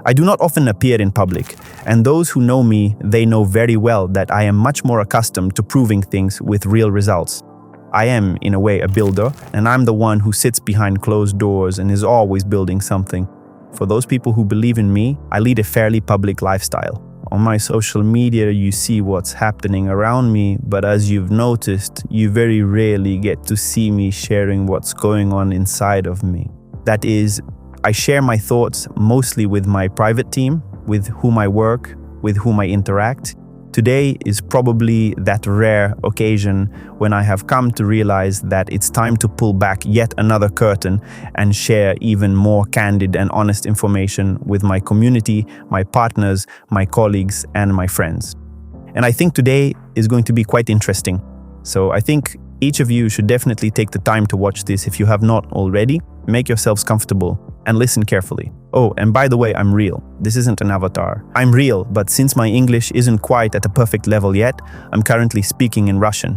I do not often appear in public, and those who know me, they know very well that I am much more accustomed to proving things with real results. I am, in a way, a builder, and I'm the one who sits behind closed doors and is always building something. For those people who believe in me, I lead a fairly public lifestyle. On my social media, you see what's happening around me, but as you've noticed, you very rarely get to see me sharing what's going on inside of me. That is, I share my thoughts mostly with my private team, with whom I work, with whom I interact. Today is probably that rare occasion when I have come to realize that it's time to pull back yet another curtain and share even more candid and honest information with my community, my partners, my colleagues, and my friends. And I think today is going to be quite interesting. So I think each of you should definitely take the time to watch this if you have not already. Make yourselves comfortable and listen carefully. Oh, and by the way, I'm real. This isn't an avatar. I'm real, but since my English isn't quite at a perfect level yet, I'm currently speaking in Russian.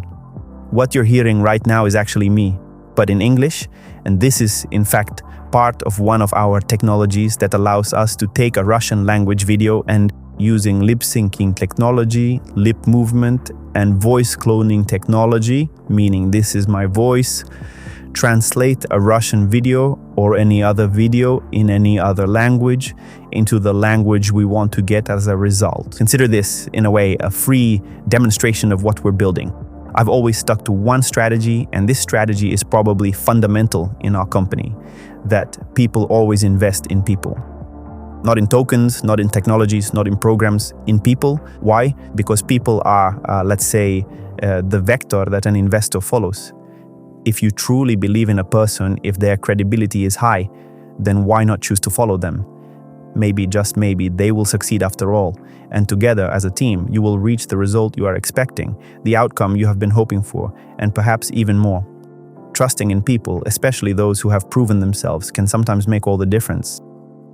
What you're hearing right now is actually me, but in English, and this is, in fact, part of one of our technologies that allows us to take a Russian language video and, using lip syncing technology, lip movement, and voice cloning technology, meaning this is my voice, translate a Russian video or any other video in any other language into the language we want to get as a result. Consider this, in a way, a free demonstration of what we're building. I've always stuck to one strategy, and this strategy is probably fundamental in our company, that people always invest in people. Not in tokens, not in technologies, not in programs, in people. Why? Because people are, let's say, the vector that an investor follows. If you truly believe in a person, if their credibility is high, then why not choose to follow them? Maybe, just maybe, they will succeed after all. And together, as a team, you will reach the result you are expecting, the outcome you have been hoping for, and perhaps even more. Trusting in people, especially those who have proven themselves, can sometimes make all the difference.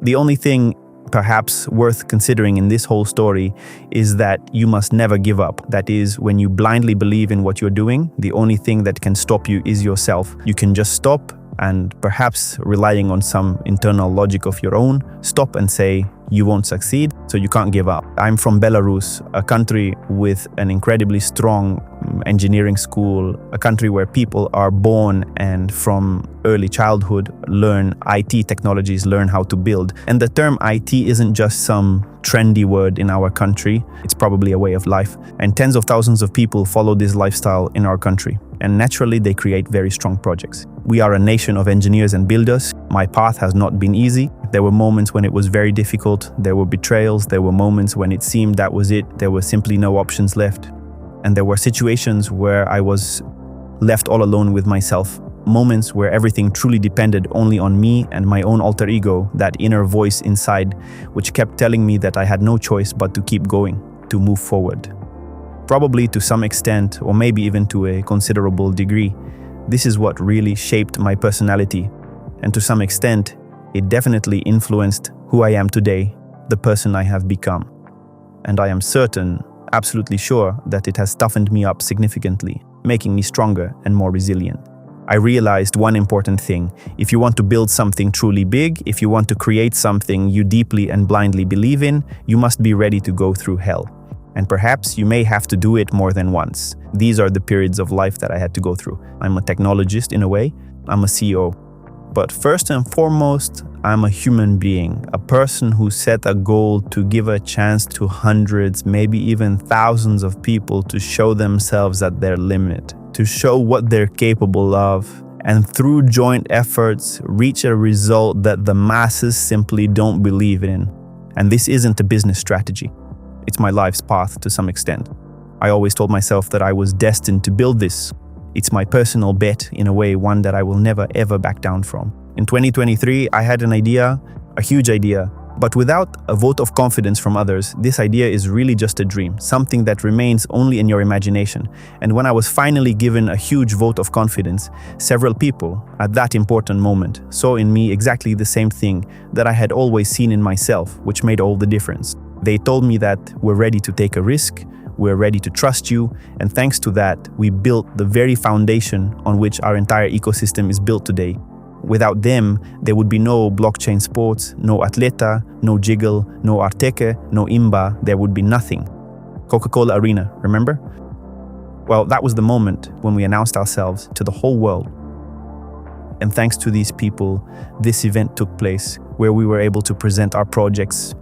The only thing perhaps worth considering in this whole story is that you must never give up. That is, when you blindly believe in what you're doing, the only thing that can stop you is yourself. You can just stop and, perhaps relying on some internal logic of your own, stop and say, you won't succeed, so you can't give up. I'm from Belarus, a country with an incredibly strong engineering school, a country where people are born and from early childhood learn IT technologies, learn how to build. And the term IT isn't just some trendy word in our country, it's probably a way of life. And tens of thousands of people follow this lifestyle in our country. And naturally, they create very strong projects. We are a nation of engineers and builders. My path has not been easy. There were moments when it was very difficult. There were betrayals. There were moments when it seemed that was it. There were simply no options left. And there were situations where I was left all alone with myself. Moments where everything truly depended only on me and my own alter ego, that inner voice inside, which kept telling me that I had no choice but to keep going, to move forward. Probably to some extent, or maybe even to a considerable degree, this is what really shaped my personality. And to some extent, it definitely influenced who I am today, the person I have become. And I am certain, absolutely sure, that it has toughened me up significantly, making me stronger and more resilient. I realized one important thing. If you want to build something truly big, if you want to create something you deeply and blindly believe in, you must be ready to go through hell. And perhaps you may have to do it more than once. These are the periods of life that I had to go through. I'm a technologist in a way. I'm a CEO. But first and foremost, I'm a human being, a person who set a goal to give a chance to hundreds, maybe even thousands of people to show themselves at their limit, to show what they're capable of, and through joint efforts, reach a result that the masses simply don't believe in. And this isn't a business strategy. It's my life's path to some extent. I always told myself that I was destined to build this. It's my personal bet, in a way, one that I will never ever back down from. In 2023, I had an idea, a huge idea, but without a vote of confidence from others, this idea is really just a dream, something that remains only in your imagination. And when I was finally given a huge vote of confidence, several people, at that important moment, saw in me exactly the same thing that I had always seen in myself, which made all the difference. They told me that we're ready to take a risk, we're ready to trust you, and thanks to that, we built the very foundation on which our entire ecosystem is built today. Without them, there would be no blockchain sports, no Atleta, no Jiggle, no Arteke, no Imba. There would be nothing. Coca-Cola Arena, remember? Well, that was the moment when we announced ourselves to the whole world. And thanks to these people, this event took place where we were able to present our projects.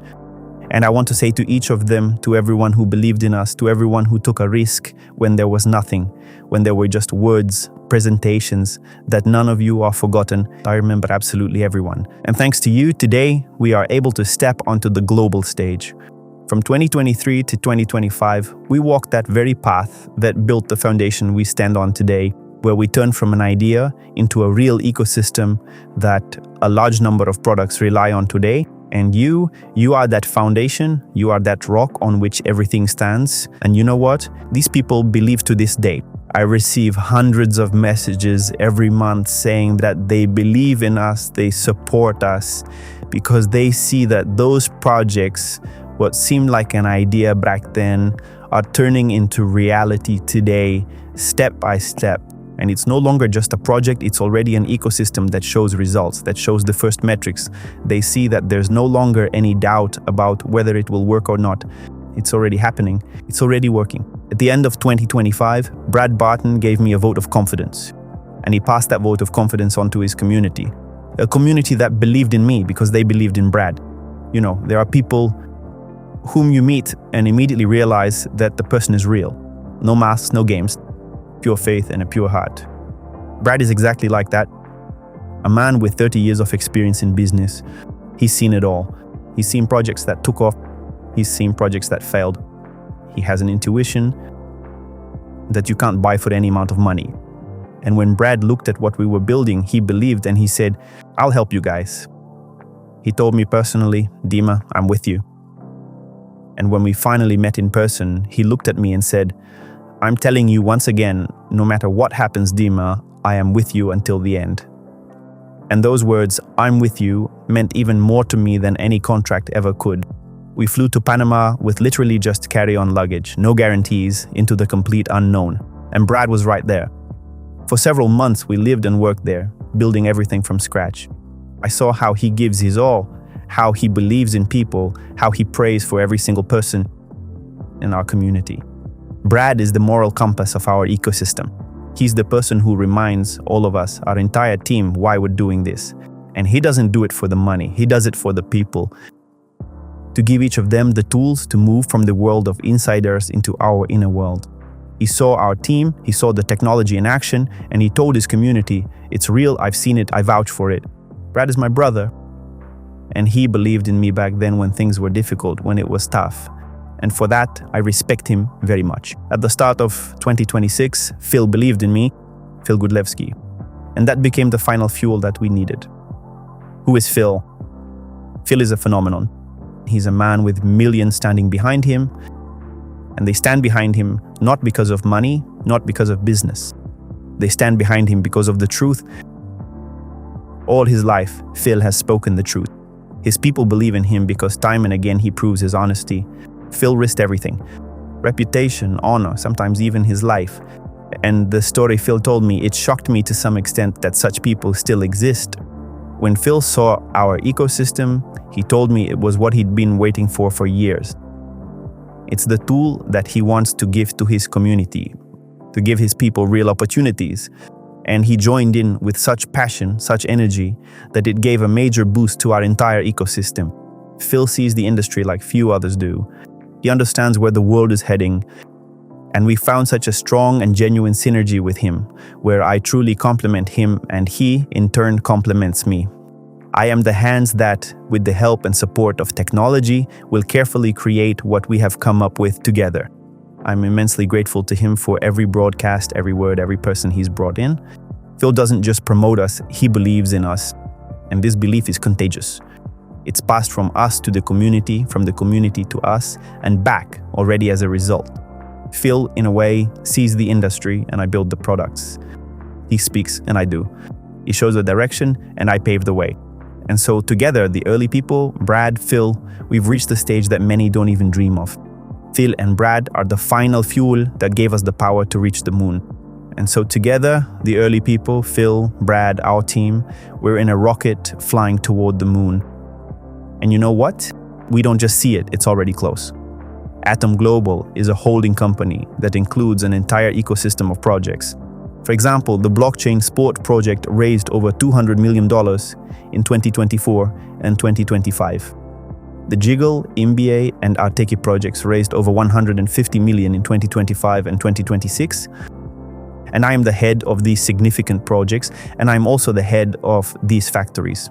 And I want to say to each of them, to everyone who believed in us, to everyone who took a risk when there was nothing, when there were just words, presentations, that none of you are forgotten. I remember absolutely everyone. And thanks to you, today, we are able to step onto the global stage. From 2023 to 2025, we walked that very path that built the foundation we stand on today, where we turn from an idea into a real ecosystem that a large number of products rely on today. And you are that foundation, you are that rock on which everything stands. And you know what? These people believe to this day. I receive hundreds of messages every month saying that they believe in us, they support us, because they see that those projects, what seemed like an idea back then, are turning into reality today, step by step. And it's no longer just a project, it's already an ecosystem that shows results, that shows the first metrics. They see that there's no longer any doubt about whether it will work or not. It's already happening, it's already working. At the end of 2025, Brad Barton gave me a vote of confidence. And he passed that vote of confidence on to his community. A community that believed in me because they believed in Brad. You know, there are people whom you meet and immediately realize that the person is real. No masks, no games, pure faith and a pure heart. Brad is exactly like that. A man with 30 years of experience in business. He's seen it all. He's seen projects that took off. He's seen projects that failed. He has an intuition that you can't buy for any amount of money. And when Brad looked at what we were building, he believed and he said, "I'll help you guys." He told me personally, "Dima, I'm with you." And when we finally met in person, he looked at me and said, "I'm telling you once again, no matter what happens, Dima, I am with you until the end." And those words, "I'm with you," meant even more to me than any contract ever could. We flew to Panama with literally just carry-on luggage, no guarantees, into the complete unknown. And Brad was right there. For several months, we lived and worked there, building everything from scratch. I saw how he gives his all, how he believes in people, how he prays for every single person in our community. Brad is the moral compass of our ecosystem. He's the person who reminds all of us, our entire team, why we're doing this. And he doesn't do it for the money, he does it for the people. To give each of them the tools to move from the world of insiders into our inner world. He saw our team, he saw the technology in action, and he told his community, "It's real, I've seen it, I vouch for it." Brad is my brother. And he believed in me back then when things were difficult, when it was tough. And for that, I respect him very much. At the start of 2026, Phil believed in me, Phil Gudlevsky. And that became the final fuel that we needed. Who is Phil? Phil is a phenomenon. He's a man with millions standing behind him. And they stand behind him not because of money, not because of business. They stand behind him because of the truth. All his life, Phil has spoken the truth. His people believe in him because time and again he proves his honesty. Phil risked everything. Reputation, honor, sometimes even his life. And the story Phil told me, it shocked me to some extent that such people still exist. When Phil saw our ecosystem, he told me it was what he'd been waiting for years. It's the tool that he wants to give to his community, to give his people real opportunities. And he joined in with such passion, such energy, that it gave a major boost to our entire ecosystem. Phil sees the industry like few others do. He understands where the world is heading. And we found such a strong and genuine synergy with him, where I truly compliment him and he, in turn, compliments me. I am the hands that, with the help and support of technology, will carefully create what we have come up with together. I'm immensely grateful to him for every broadcast, every word, every person he's brought in. Phil doesn't just promote us, he believes in us. And this belief is contagious. It's passed from us to the community, from the community to us, and back already as a result. Phil, in a way, sees the industry and I build the products. He speaks and I do. He shows the direction and I pave the way. And so together, the early people, Brad, Phil, we've reached the stage that many don't even dream of. Phil and Brad are the final fuel that gave us the power to reach the moon. And so together, the early people, Phil, Brad, our team, we're in a rocket flying toward the moon. And you know what? We don't just see it, it's already close. Atom Global is a holding company that includes an entire ecosystem of projects. For example, the blockchain sport project raised over $200 million in 2024 and 2025. The Jiggle, MBA, and Arteki projects raised over $150 million in 2025 and 2026. And I am the head of these significant projects, and I'm also the head of these factories.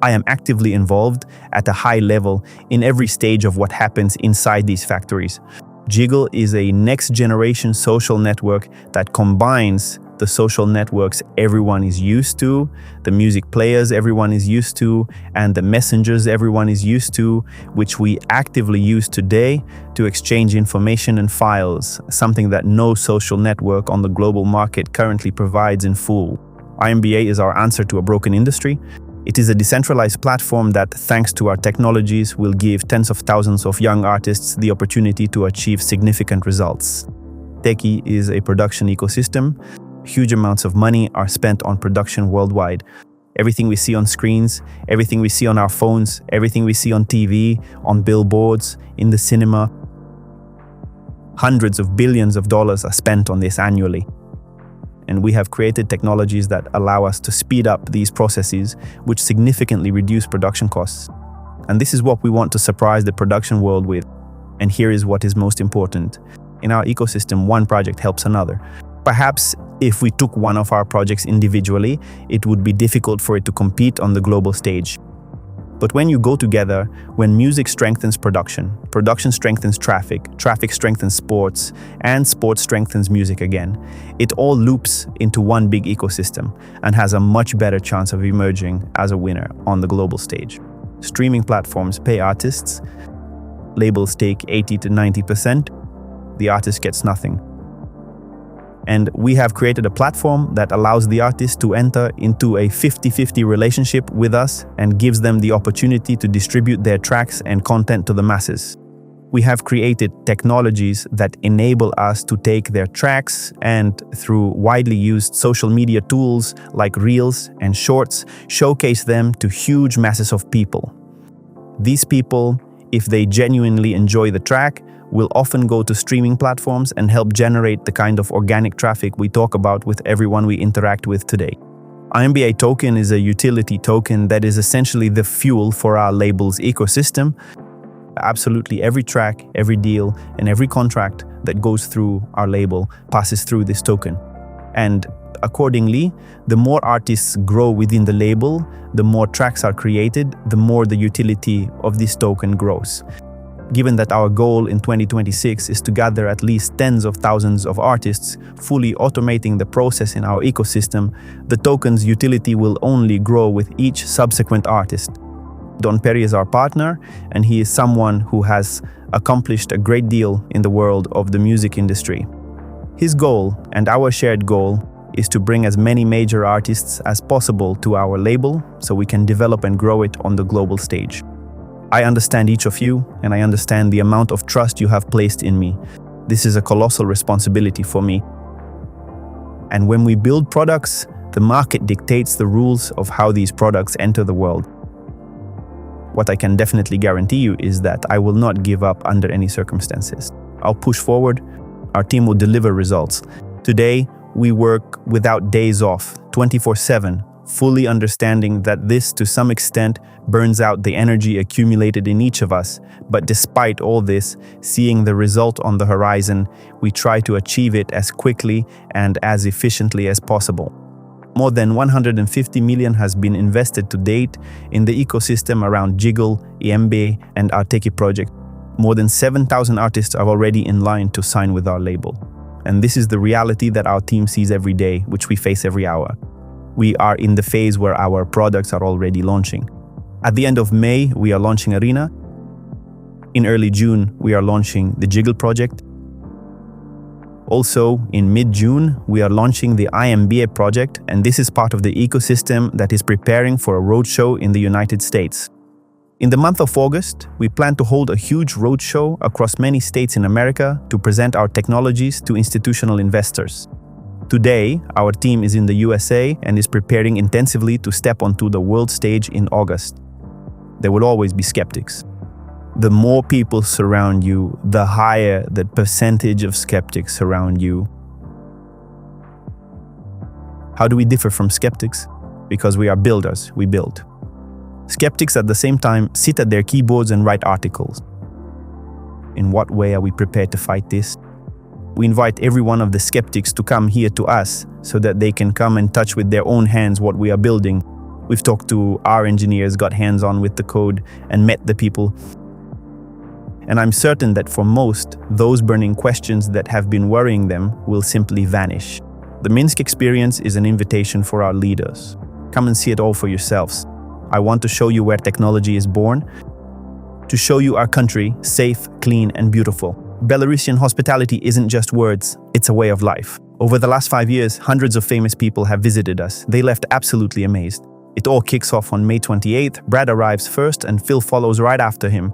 I am actively involved at a high level in every stage of what happens inside these factories. Jiggle is a next-generation social network that combines the social networks everyone is used to, the music players everyone is used to, and the messengers everyone is used to, which we actively use today to exchange information and files, something that no social network on the global market currently provides in full. IMBA is our answer to a broken industry. It is a decentralized platform that, thanks to our technologies, will give tens of thousands of young artists the opportunity to achieve significant results. Teki is a production ecosystem. Huge amounts of money are spent on production worldwide. Everything we see on screens, everything we see on our phones, everything we see on TV, on billboards, in the cinema. Hundreds of billions of dollars are spent on this annually. And we have created technologies that allow us to speed up these processes, which significantly reduce production costs. And this is what we want to surprise the production world with. And here is what is most important. In our ecosystem, one project helps another. Perhaps if we took one of our projects individually, it would be difficult for it to compete on the global stage. But when you go together, when music strengthens production, production strengthens traffic, traffic strengthens sports, and sports strengthens music again, it all loops into one big ecosystem and has a much better chance of emerging as a winner on the global stage. Streaming platforms pay artists, labels take 80 to 90%, the artist gets nothing. And we have created a platform that allows the artist to enter into a 50-50 relationship with us and gives them the opportunity to distribute their tracks and content to the masses. We have created technologies that enable us to take their tracks and, through widely used social media tools like Reels and Shorts, showcase them to huge masses of people. These people, if they genuinely enjoy the track, will often go to streaming platforms and help generate the kind of organic traffic we talk about with everyone we interact with today. IMBA token is a utility token that is essentially the fuel for our label's ecosystem. Absolutely every track, every deal, and every contract that goes through our label passes through this token. And accordingly, the more artists grow within the label, the more tracks are created, the more the utility of this token grows. Given that our goal in 2026 is to gather at least tens of thousands of artists, fully automating the process in our ecosystem, the token's utility will only grow with each subsequent artist. Don Perry is our partner, and he is someone who has accomplished a great deal in the world of the music industry. His goal, and our shared goal, is to bring as many major artists as possible to our label so we can develop and grow it on the global stage. I understand each of you, and I understand the amount of trust you have placed in me. This is a colossal responsibility for me. And when we build products, the market dictates the rules of how these products enter the world. What I can definitely guarantee you is that I will not give up under any circumstances. I'll push forward. Our team will deliver results. Today, we work without days off, 24/7, fully understanding that this, to some extent, burns out the energy accumulated in each of us. But despite all this, seeing the result on the horizon, we try to achieve it as quickly and as efficiently as possible. More than 150 million has been invested to date in the ecosystem around Jiggle, EMB, and Arteki project. More than 7,000 artists are already in line to sign with our label. And this is the reality that our team sees every day, which we face every hour. We are in the phase where our products are already launching. At the end of May, we are launching Arena. In early June, we are launching the Jiggle project. Also, in mid-June, we are launching the IMBA project, and this is part of the ecosystem that is preparing for a roadshow in the United States. In the month of August, we plan to hold a huge roadshow across many states in America to present our technologies to institutional investors. Today, our team is in the USA and is preparing intensively to step onto the world stage in August. There will always be skeptics. The more people surround you, the higher the percentage of skeptics surround you. How do we differ from skeptics? Because we are builders, we build. Skeptics at the same time sit at their keyboards and write articles. In what way are we prepared to fight this? We invite every one of the skeptics to come here to us so that they can come and touch with their own hands what we are building. We've talked to our engineers, got hands-on with the code, and met the people. And I'm certain that for most, those burning questions that have been worrying them will simply vanish. The Minsk experience is an invitation for our leaders. Come and see it all for yourselves. I want to show you where technology is born, to show you our country safe, clean, and beautiful. Belarusian hospitality isn't just words, it's a way of life. Over the last 5 years, hundreds of famous people have visited us. They left absolutely amazed. It all kicks off on May 28th. Brad arrives first and Phil follows right after him.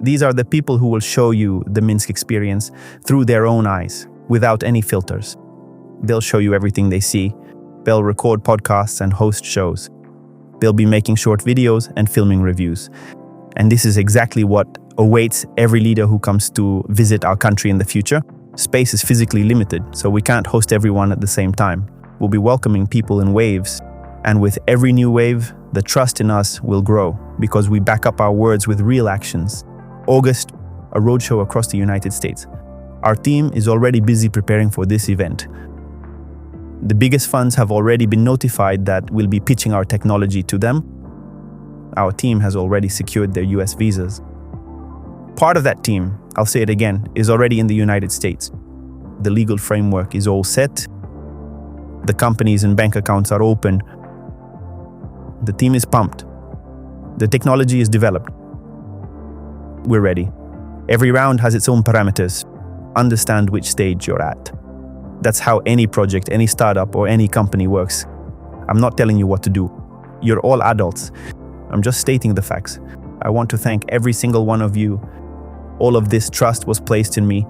These are the people who will show you the Minsk experience through their own eyes, without any filters. They'll show you everything they see. They'll record podcasts and host shows. They'll be making short videos and filming reviews. And this is exactly what awaits every leader who comes to visit our country in the future. Space is physically limited, so we can't host everyone at the same time. We'll be welcoming people in waves. And with every new wave, the trust in us will grow because we back up our words with real actions. August, a roadshow across the United States. Our team is already busy preparing for this event. The biggest funds have already been notified that we'll be pitching our technology to them. Our team has already secured their US visas. Part of that team, I'll say it again, is already in the United States. The legal framework is all set. The companies and bank accounts are open. The team is pumped. The technology is developed. We're ready. Every round has its own parameters. Understand which stage you're at. That's how any project, any startup, or any company works. I'm not telling you what to do. You're all adults. I'm just stating the facts. I want to thank every single one of you. All of this trust was placed in me.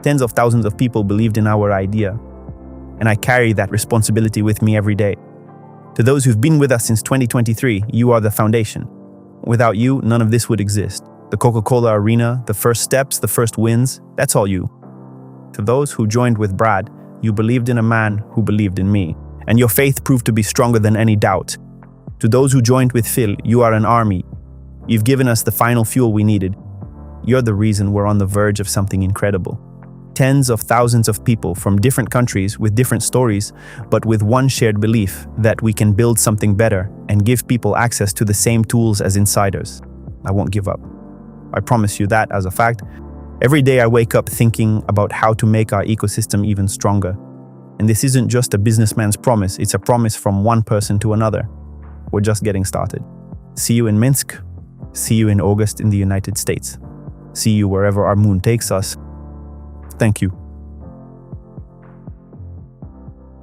Tens of thousands of people believed in our idea. And I carry that responsibility with me every day. To those who've been with us since 2023, you are the foundation. Without you, none of this would exist. The Coca-Cola Arena, the first steps, the first wins, that's all you. To those who joined with Brad, you believed in a man who believed in me, and your faith proved to be stronger than any doubt. To those who joined with Phil, you are an army. You've given us the final fuel we needed. You're the reason we're on the verge of something incredible. Tens of thousands of people from different countries with different stories, but with one shared belief that we can build something better and give people access to the same tools as insiders. I won't give up. I promise you that as a fact. Every day I wake up thinking about how to make our ecosystem even stronger. And this isn't just a businessman's promise, it's a promise from one person to another. We're just getting started. See you in Minsk. See you in August in the United States. See you wherever our moon takes us. Thank you.